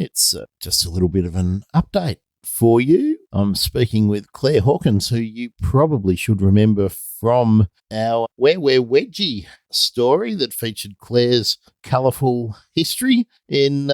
It's just a little bit of an update for you. I'm speaking with Clare Hawkins, who you probably should remember from our Where We're Wedgie story that featured Clare's colourful history in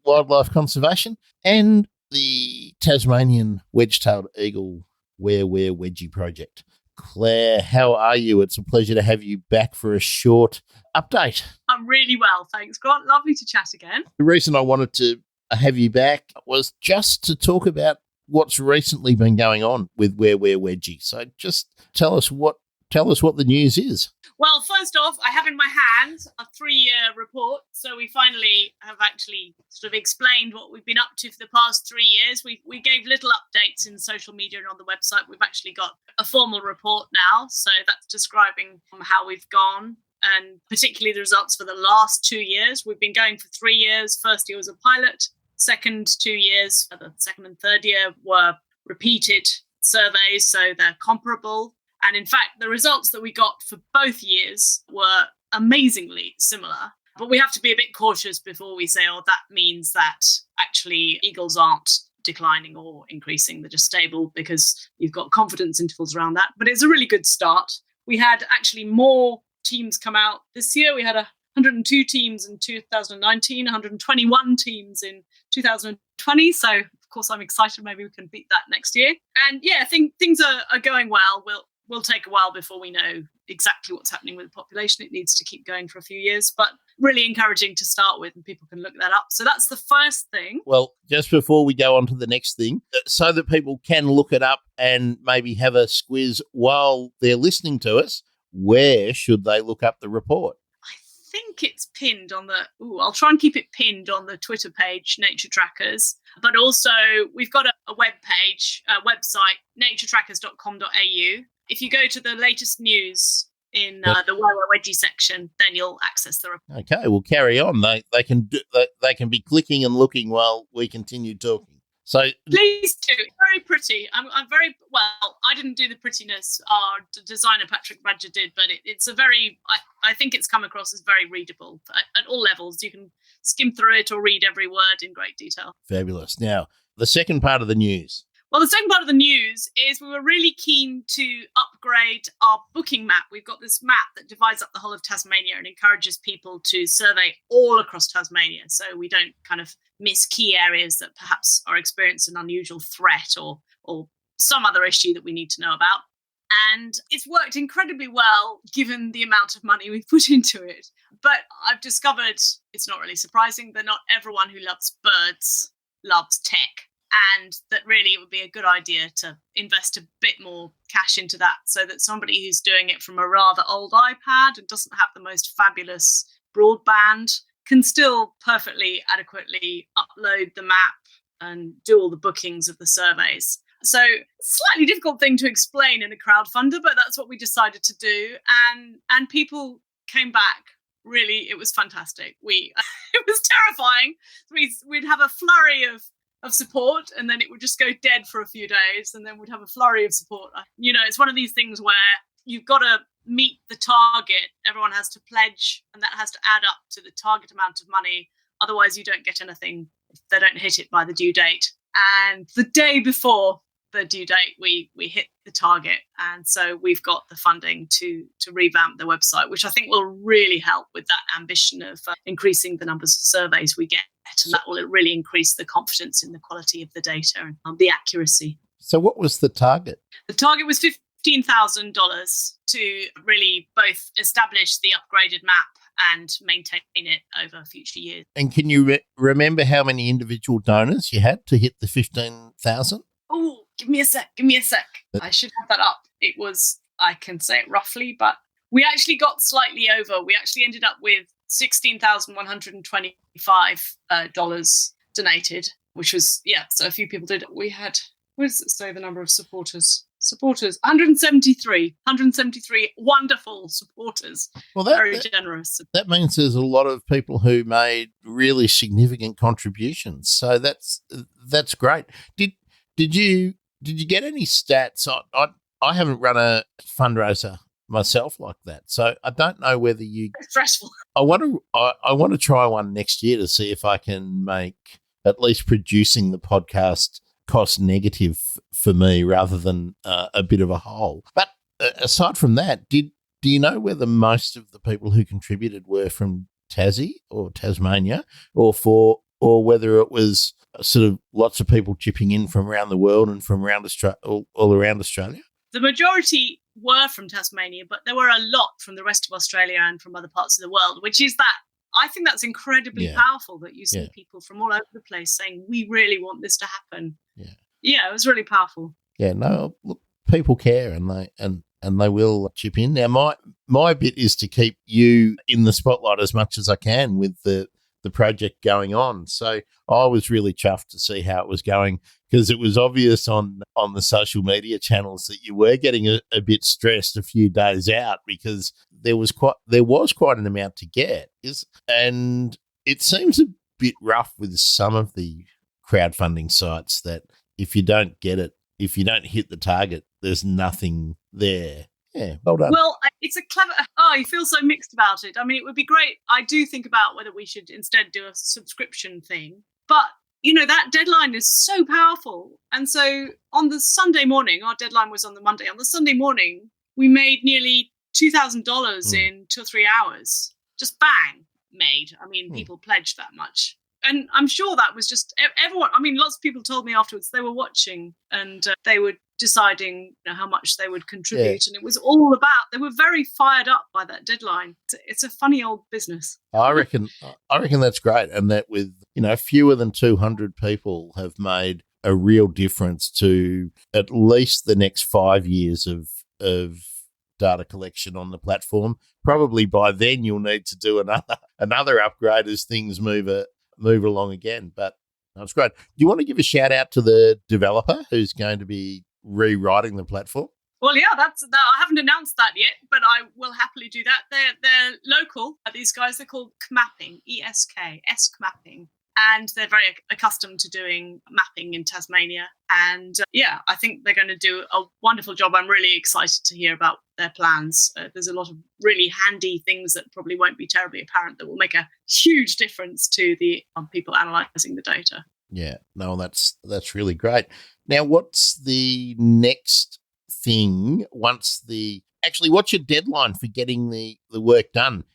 wildlife conservation, and the Tasmanian Wedge-tailed Eagle Where We're Wedgie project. Clare, how are you? It's a pleasure to have you back for a short update. I'm really well, thanks, Grant. Lovely to chat again. The reason I wanted to have you back was just to talk about what's recently been going on with Where We're Wedgie. So just tell us what the news is. Well, first off, I have in my hand a 3-year report. So we finally have actually sort of explained what we've been up to for the past 3 years. We gave little updates in social media and on the website. We've actually got a formal report now. So that's describing how we've gone, and particularly the results for the last 2 years. We've been going for 3 years. First year was a pilot. Second 2 years, the second and third year, were repeated surveys, so they're comparable. And in fact, the results that we got for both years were amazingly similar. But we have to be a bit cautious before we say, oh, that means that actually eagles aren't declining or increasing, they're just stable, because you've got confidence intervals around that. But it's a really good start. We had actually more teams come out this year. We had 102 teams in 2019, 121 teams in 2020. So, of course, I'm excited. Maybe we can beat that next year. And yeah, I think things are going well. We'll take a while before we know exactly what's happening with the population. It needs to keep going for a few years, but really encouraging to start with, and people can look that up. So that's the first thing. Well, just before we go on to the next thing, so that people can look it up and maybe have a squiz while they're listening to us, where should they look up the report? I think it's pinned on I'll try and keep it pinned on the Twitter page, Nature Trackers. But also we've got a web page, website, naturetrackers.com.au. If you go to the latest news in the Where We're Wedgie section, then you'll access the report. Okay, we'll carry on. They can be clicking and looking while we continue talking. So please do. It's very pretty. I'm very well. I didn't do the prettiness. Our designer Patrick Badger did, but it's a very. I think it's come across as very readable at all levels. You can skim through it or read every word in great detail. Fabulous. Now, the second part of the news. Well, the second part of the news is we were really keen to upgrade our booking map. We've got this map that divides up the whole of Tasmania and encourages people to survey all across Tasmania, so we don't kind of miss key areas that perhaps are experiencing an unusual threat or some other issue that we need to know about. And it's worked incredibly well given the amount of money we've put into it. But I've discovered, it's not really surprising, that not everyone who loves birds loves tech. And that really it would be a good idea to invest a bit more cash into that, so that somebody who's doing it from a rather old iPad and doesn't have the most fabulous broadband can still perfectly adequately upload the map and do all the bookings of the surveys. So slightly difficult thing to explain in a crowdfunder, but that's what we decided to do. And people came back. Really, it was fantastic. It was terrifying. We'd have a flurry of support, and then it would just go dead for a few days, and then we'd have a flurry of support. You know, it's one of these things where you've got to meet the target. Everyone has to pledge, and that has to add up to the target amount of money. Otherwise, you don't get anything if they don't hit it by the due date. And the day before the due date, we hit the target. And so we've got the funding to revamp the website, which I think will really help with that ambition of increasing the numbers of surveys we get. And that will really increase the confidence in the quality of the data and the accuracy. So what was the target? The target was $15,000 to really both establish the upgraded map and maintain it over future years. And can you remember how many individual donors you had to hit the 15,000? Oh, give me a sec. I should have that up. It was, I can say it roughly, but we actually got slightly over. We actually ended up with $16,125 donated, which was, so a few people did. We had, where does it say the number of supporters? 173 wonderful supporters. Well, very generous. That means there's a lot of people who made really significant contributions. So that's great. Did you get any stats? I haven't run a fundraiser myself like that, so I don't know whether you. It's stressful. I want to try one next year to see if I can make at least producing the podcast cost negative for me rather than a bit of a hole. But aside from that, do you know whether most of the people who contributed were from Tassie or Tasmania, or whether it was sort of lots of people chipping in from around the world and from around all around Australia? The majority were from Tasmania, but there were a lot from the rest of Australia and from other parts of the world, which is that I think that's incredibly powerful that you see people from all over the place saying, we really want this to happen. Yeah, it was really powerful. Yeah, no, look, people care and they will chip in. Now, my bit is to keep you in the spotlight as much as I can with the project going on. So I was really chuffed to see how it was going, because it was obvious on the social media channels that you were getting a bit stressed a few days out, because there was quite an amount to get. And it seems a bit rough with some of the crowdfunding sites that if you don't get it, if you don't hit the target, there's nothing there. Yeah, well done. Well, it's a clever... Oh, you feel so mixed about it. I mean, it would be great. I do think about whether we should instead do a subscription thing. But, that deadline is so powerful. And so on the Sunday morning, our deadline was on the Monday. On the Sunday morning, we made nearly $2,000 in 2 or 3 hours. Just bang, made. I mean, people pledged that much. And I'm sure that was just everyone. I mean, lots of people told me afterwards they were watching and they were deciding how much they would contribute. And it was all about, they were very fired up by that deadline. It's a funny old business. I reckon that's great. And that with, fewer than 200 people have made a real difference to at least the next 5 years of data collection on the platform. Probably by then you'll need to do another upgrade as things move along again. But that's great. Do you want to give a shout out to the developer who's going to be rewriting the platform? Well, yeah, I haven't announced that yet, but I will happily do that. They're local. These guys, they're called Kmapping, ESK, Kmapping. And they're very accustomed to doing mapping in Tasmania. And I think they're going to do a wonderful job. I'm really excited to hear about their plans. There's a lot of really handy things that probably won't be terribly apparent that will make a huge difference to the people analysing the data. Yeah, no, that's really great. Now, what's the next thing what's your deadline for getting the work done?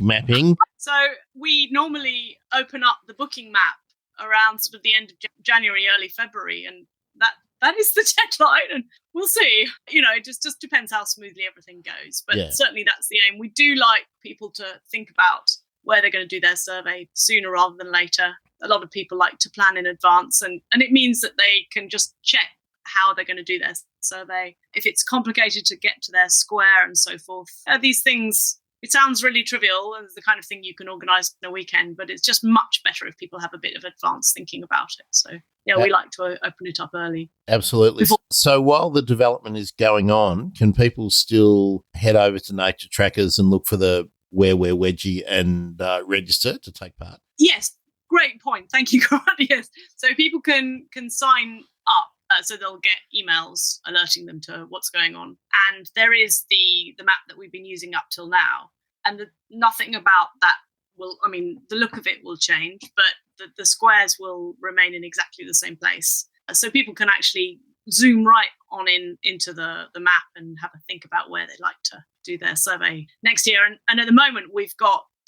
Mapping. So we normally open up the booking map around sort of the end of January, early February, and that is the deadline. And we'll see. It just depends how smoothly everything goes. But certainly that's the aim. We do like people to think about where they're going to do their survey sooner rather than later. A lot of people like to plan in advance, and it means that they can just check how they're going to do their survey. If it's complicated to get to their square and so forth, these things, it sounds really trivial and the kind of thing you can organise in a weekend, but it's just much better if people have a bit of advanced thinking about it. So, we like to open it up early. Absolutely. So while the development is going on, can people still head over to Nature Trackers and look for the Where We're Wedgie and register to take part? Yes, great point. Thank you, Grant. Yes. So people can sign up. So they'll get emails alerting them to what's going on. And there is the map that we've been using up till now. And nothing about that the look of it will change, but the squares will remain in exactly the same place. So people can actually zoom right on into the map and have a think about where they'd like to do their survey next year. And at the moment,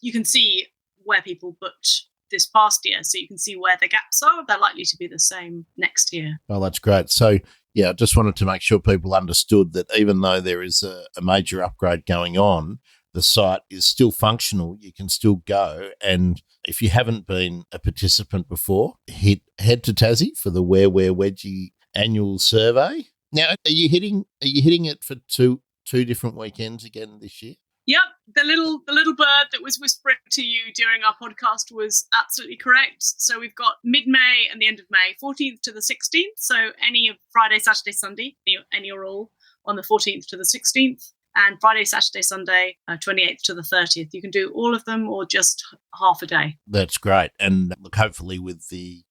you can see where people booked this past year, so you can see where the gaps are. They're likely to be the same next year. Well, that's great. So, I just wanted to make sure people understood that even though there is a major upgrade going on, the site is still functional. You can still go. And if you haven't been a participant before, head to Tassie for the Where We're Wedgie annual survey. Now, are you hitting it for two different weekends again this year? Yep, the little bird that was whispering to you during our podcast was absolutely correct. So we've got mid-May and the end of May, 14th to the 16th. So any of Friday, Saturday, Sunday, any or all on the 14th to the 16th, and Friday, Saturday, Sunday, 28th to the 30th. You can do all of them or just half a day. That's great. And look, hopefully with the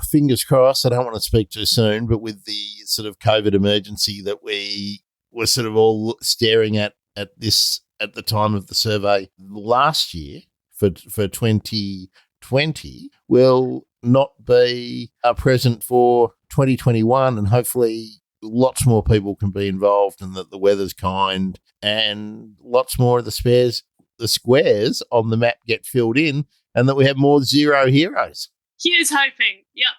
fingers crossed, I don't want to speak too soon, but with the sort of COVID emergency that we were sort of all staring at the time of the survey last year for 2020, well, not be present for 2021, and hopefully lots more people can be involved, and that the weather's kind, and lots more of the squares on the map get filled in, and that we have more zero heroes. Here's hoping. Yep.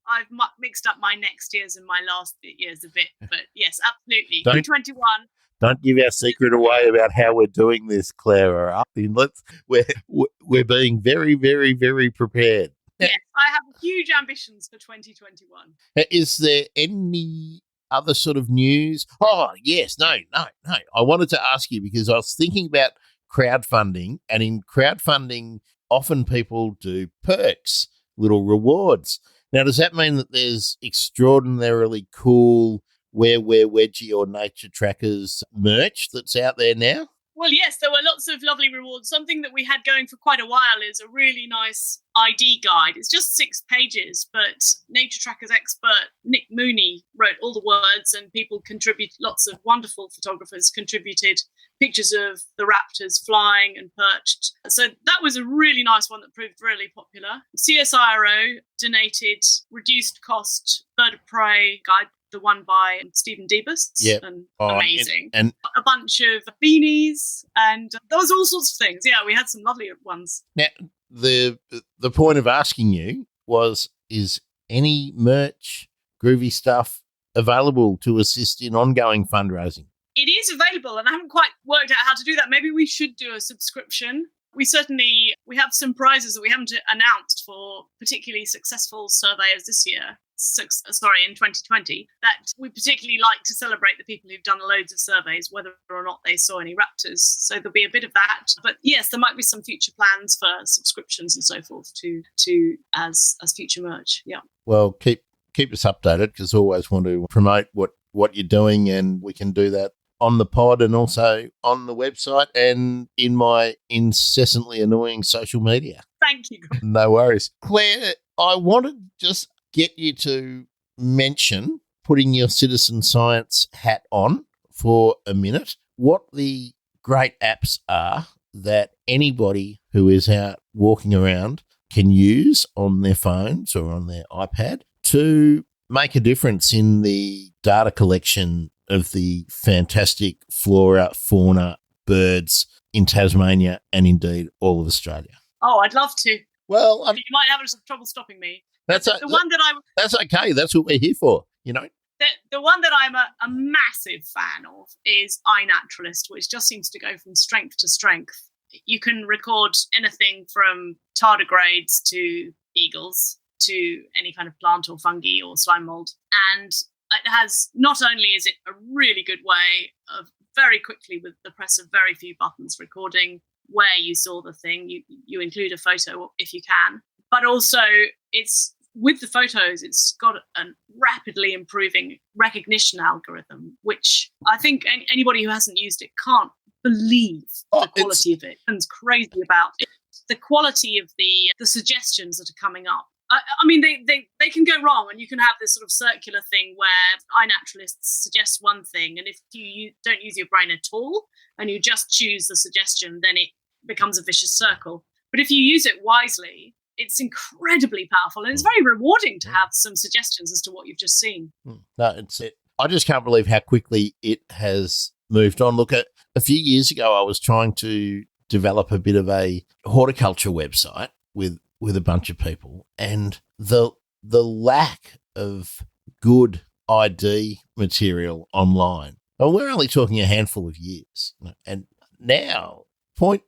I've mixed up my next years and my last years a bit, but yes, absolutely. 2021. Don't give our secret away about how we're doing this, Claire. We're being very, very, very prepared. Yes, I have huge ambitions for 2021. Is there any other sort of news? Oh, yes. No. I wanted to ask you because I was thinking about crowdfunding, and in crowdfunding, often people do perks, little rewards. Now, does that mean that there's extraordinarily cool Wedgie or Nature Trackers merch that's out there now? Well, yes, there were lots of lovely rewards. Something that we had going for quite a while is a really nice ID guide. It's just 6 pages, but Nature Trackers expert Nick Mooney wrote all the words, and people contributed. Lots of wonderful photographers contributed pictures of the raptors flying and perched. So that was a really nice one that proved really popular. CSIRO donated reduced cost bird of prey guide, the one by Stephen Debus. Yep. And amazing. And a bunch of beanies, and there was all sorts of things. Yeah, we had some lovely ones. Now, the point of asking you was, is any merch, groovy stuff available to assist in ongoing fundraising? It is available, and I haven't quite worked out how to do that. Maybe we should do a subscription. We have some prizes that we haven't announced for particularly successful surveyors this year. In 2020, that we particularly like to celebrate the people who've done loads of surveys, whether or not they saw any raptors. So there'll be a bit of that. But yes, there might be some future plans for subscriptions and so forth to as future merch. Yeah. Well, keep us updated, because I always want to promote what you're doing, and we can do that on the pod and also on the website and in my incessantly annoying social media. Thank you. No worries. Claire, I wanted to just get you to mention, putting your citizen science hat on for a minute, what the great apps are that anybody who is out walking around can use on their phones or on their iPad to make a difference in the data collection of the fantastic flora, fauna, birds in Tasmania and indeed all of Australia. Oh, I'd love to. Well, you might have some trouble stopping me. That's okay. That's what we're here for, you know. The one that I'm a massive fan of is iNaturalist, which just seems to go from strength to strength. You can record anything from tardigrades to eagles to any kind of plant or fungi or slime mold. And it has, not only is it a really good way of very quickly, with the press of very few buttons, recording where you saw the thing, you include a photo if you can, but also it's with the photos, it's got a rapidly improving recognition algorithm, which I think anybody who hasn't used it can't believe the quality of it. And crazy about it. The quality of the suggestions that are coming up. I mean, they can go wrong, and you can have this sort of circular thing where iNaturalist suggests one thing, and if you don't use your brain at all and you just choose the suggestion, then it becomes a vicious circle. But if you use it wisely, it's incredibly powerful, and it's very rewarding to have some suggestions as to what you've just seen. No, I just can't believe how quickly it has moved on. Look, a few years ago, I was trying to develop a bit of a horticulture website with a bunch of people, and the lack of good ID material online. Well, we're only talking a handful of years, and now point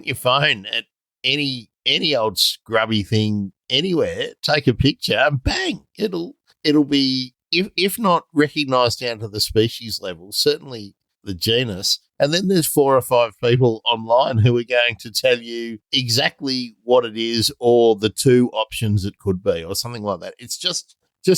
your phone at any old scrubby thing anywhere, take a picture, and bang, it'll be, if not recognised down to the species level, certainly the genus. And then there's 4 or 5 people online who are going to tell you exactly what it is, or the 2 options it could be, or something like that. It's just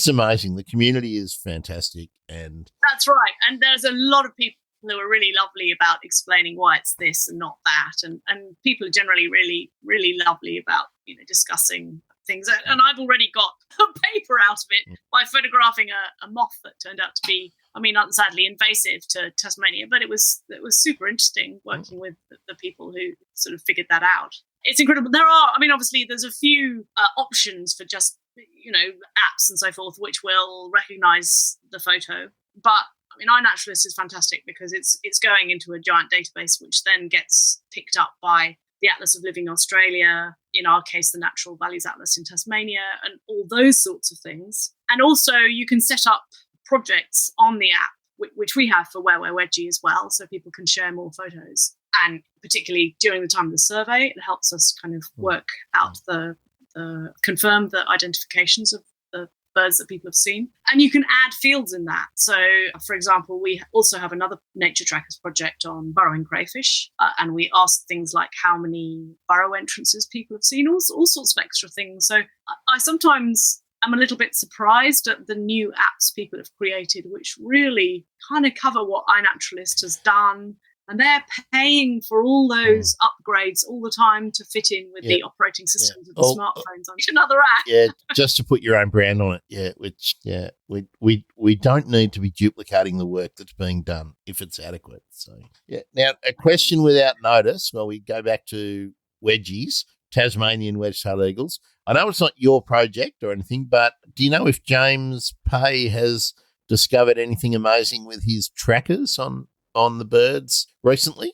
amazing. The community is fantastic. And that's right. And there's a lot of people who are really lovely about explaining why it's this and not that. And people are generally really, really lovely about, discussing things. And I've already got a paper out of it by photographing a moth that turned out to be, sadly invasive to Tasmania, but it was super interesting working with the people who sort of figured that out. It's incredible. There are, I mean, obviously there's a few options for just, apps and so forth, which will recognise the photo. But I mean, iNaturalist is fantastic because it's going into a giant database, which then gets picked up by the Atlas of Living Australia, in our case, the Natural Values Atlas in Tasmania, and all those sorts of things. And also you can set up projects on the app, which we have for Where We're Wedgie as well, so people can share more photos. And particularly during the time of the survey, it helps us kind of work out confirm the identifications of the birds that people have seen. And you can add fields in that. So, for example, we also have another Nature Trackers project on burrowing crayfish, and we ask things like how many burrow entrances people have seen, all sorts of extra things. So I sometimes am a little bit surprised at the new apps people have created, which really kind of cover what iNaturalist has done. And they're paying for all those upgrades all the time to fit in with the operating systems of the smartphones on another app. Yeah, just to put your own brand on it. Yeah, we don't need to be duplicating the work that's being done if it's adequate. So now a question without notice. Well, we go back to Wedgies, Tasmanian Wedge-tailed Eagles. I know it's not your project or anything, but do you know if James Pay has discovered anything amazing with his trackers on the birds recently?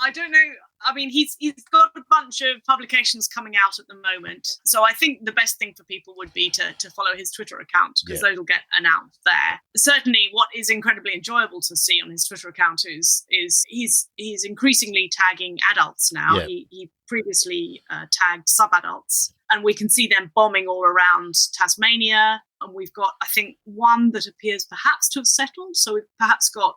I don't know. I mean, he's got a bunch of publications coming out at the moment. So I think the best thing for people would be to follow his Twitter account, because those will get announced there. Certainly what is incredibly enjoyable to see on his Twitter account is he's increasingly tagging adults now. Yeah. He previously tagged sub-adults, and we can see them bombing all around Tasmania. And we've got, I think, one that appears perhaps to have settled. So we've perhaps got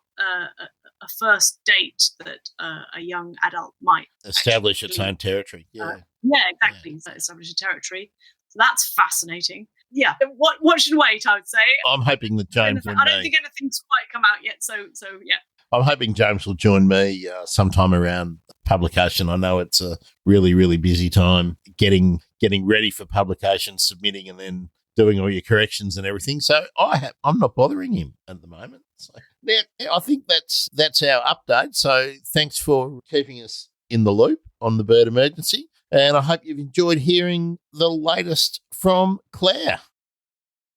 a first date that a young adult might establish its own territory. Yeah, exactly. Yeah. So establish a territory. So that's fascinating. Yeah, watch and wait, I would say. I'm hoping that James I don't think anything's quite come out yet. So yeah. I'm hoping James will join me sometime around publication. I know it's a really, really busy time getting ready for publication, submitting, and then doing all your corrections and everything. So I'm not bothering him at the moment. So now I think that's our update. So thanks for keeping us in the loop on the bird emergency. And I hope you've enjoyed hearing the latest from Clare.